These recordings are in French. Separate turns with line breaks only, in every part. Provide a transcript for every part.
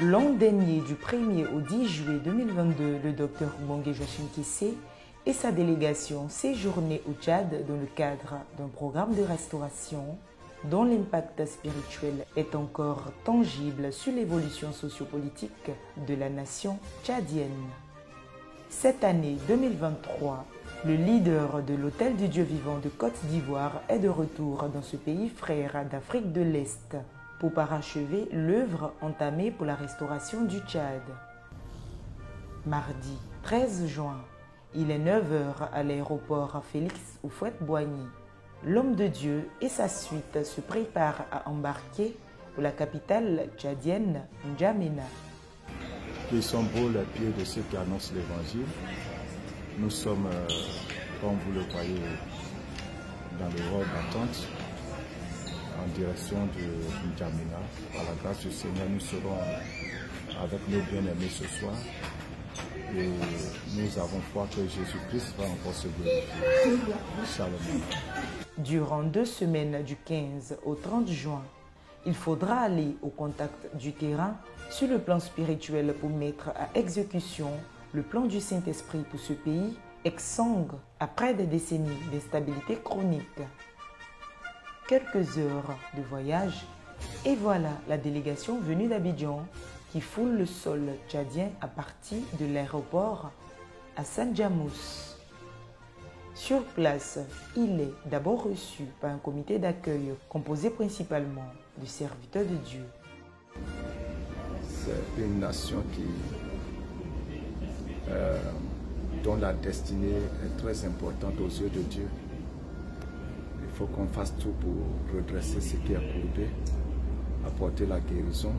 L'an dernier, du 1er au 10 juillet 2022, le docteur Mbongue Joachim Kissé et sa délégation séjournaient au Tchad dans le cadre d'un programme de restauration dont l'impact spirituel est encore tangible sur l'évolution sociopolitique de la nation tchadienne. Cette année 2023, le leader de l'Hôtel du Dieu vivant de Côte d'Ivoire est de retour dans ce pays frère d'Afrique de l'Est pour parachever l'œuvre entamée pour la restauration du Tchad. Mardi 13 juin, il est 9h à l'aéroport Félix Houphouët-Boigny. L'homme de Dieu et sa suite se préparent à embarquer pour la capitale tchadienne, N'Djamena.
Ils sont beaux les pieds de ceux qui annoncent l'évangile. Nous sommes, comme vous le voyez, dans le hall d'attente en direction de N'Djamena. Par la grâce du Seigneur, nous serons avec nos bien-aimés ce soir. Et nous avons foi que Jésus-Christ va encore se glorifier. Shalom.
Durant 2 semaines du 15 au 30 juin, il faudra aller au contact du terrain sur le plan spirituel pour mettre à exécution le plan du Saint-Esprit pour ce pays, exsangue après des décennies d'instabilité chronique. Quelques heures de voyage, et voilà la délégation venue d'Abidjan qui foule le sol tchadien à partir de l'aéroport Hassan Djamous. Sur place, il est d'abord reçu par un comité d'accueil composé principalement de serviteurs de Dieu.
C'est une nation dont la destinée est très importante aux yeux de Dieu. Il faut qu'on fasse tout pour redresser ce qui est courbé, apporter la guérison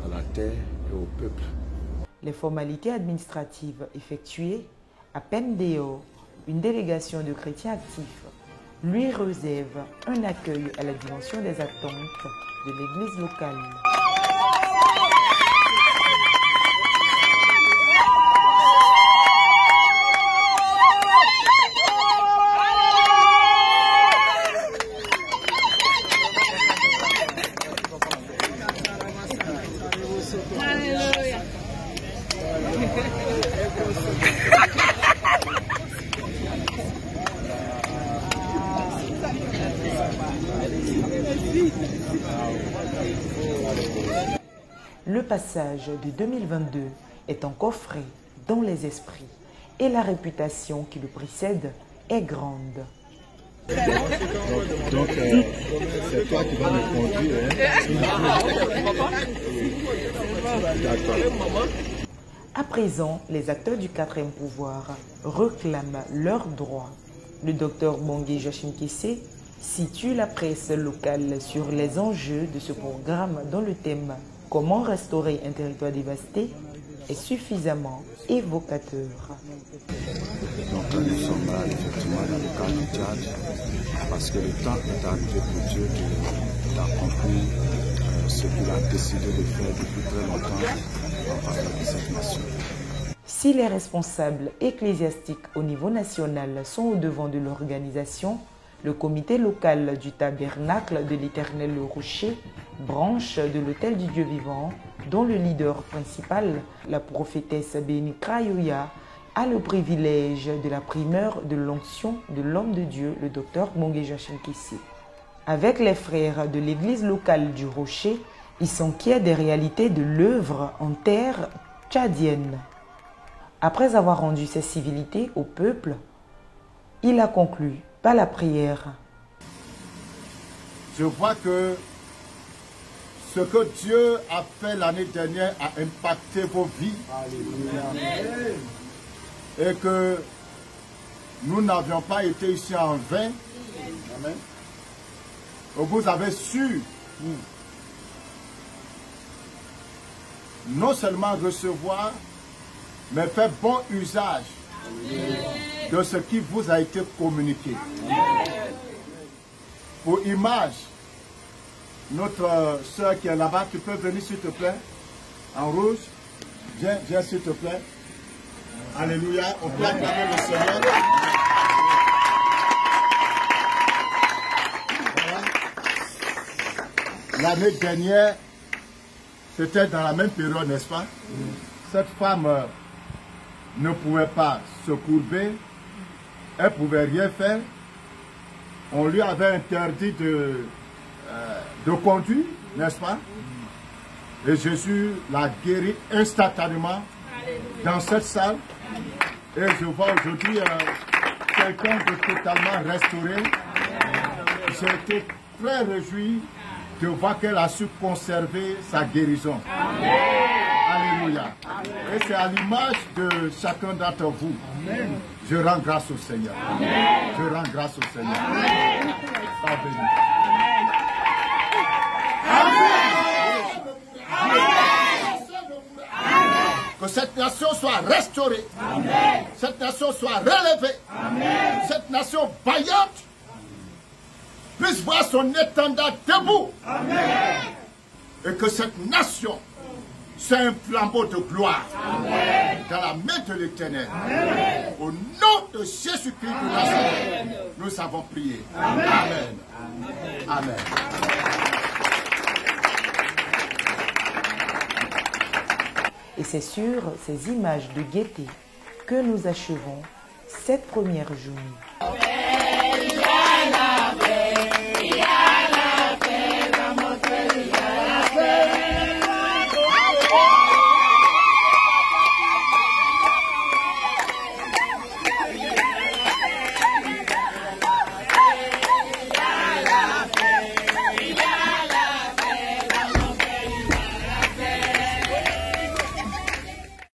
à la terre et au peuple.
Les formalités administratives effectuées, à peine dehors, une délégation de chrétiens actifs lui réserve un accueil à la dimension des attentes de l'église locale. Le passage de 2022 est encore frais dans les esprits et la réputation qui le précède est grande.
Donc c'est toi qui vas me conduire. D'accord.
À présent, les acteurs du 4e pouvoir réclament leurs droits. Le docteur Mbongue Joachim Kissé situe la presse locale sur les enjeux de ce programme dans le thème « Comment restaurer un territoire dévasté » est suffisamment évocateur.
Donc nous sommes là effectivement dans le cadre du Tchad parce que le temps est arrivé pour Dieu d'accomplir ce qu'il a décidé de faire depuis très longtemps en faveur de cette nation.
Si les responsables ecclésiastiques au niveau national sont au devant de l'organisation, le comité local du tabernacle de l'Éternel le Rocher, branche de l'Hôtel du Dieu vivant, dont le leader principal, la prophétesse Béni Krayoya, a le privilège de la primeur de l'onction de l'homme de Dieu, le docteur Mbongue Joachim Kissé. Avec les frères de l'église locale du Rocher, ils s'inquiètent des réalités de l'œuvre en terre tchadienne. Après avoir rendu ses civilités au peuple, il a conclu par la prière.
Je vois que ce que Dieu a fait l'année dernière a impacté vos vies. Alléluia. Et que nous n'avions pas été ici en vain. Amen. Vous avez su non seulement recevoir, mais faire bon usage de ce qui vous a été communiqué. Pour image, notre soeur qui est là-bas, tu peux venir s'il te plaît, en rouge. Viens s'il te plaît. Alléluia, on peut acclamer le Seigneur. L'année dernière, c'était dans la même période, n'est-ce pas? Cette femme ne pouvait pas se courber, elle ne pouvait rien faire. On lui avait interdit de conduire, n'est-ce pas? Et Jésus l'a guéri instantanément dans cette salle. Et je vois aujourd'hui quelqu'un de totalement restauré. J'ai été très réjoui de voir qu'elle a su conserver sa guérison. Amen. Alléluia. Et c'est à l'image de chacun d'entre vous. Amen. Je rends grâce au Seigneur. Amen. Je rends grâce au Seigneur. Amen. Que cette nation soit restaurée. Amen. Cette nation soit relevée. Amen. Cette nation vaillante puisse voir son étendard debout. Amen. Et que cette nation soit un flambeau de gloire. Amen. Dans la main de l'Éternel. Au nom de Jésus-Christ de Nazareth, nous avons prié. Amen. Amen. Amen.
Et c'est sur ces images de gaieté que nous achevons cette première journée.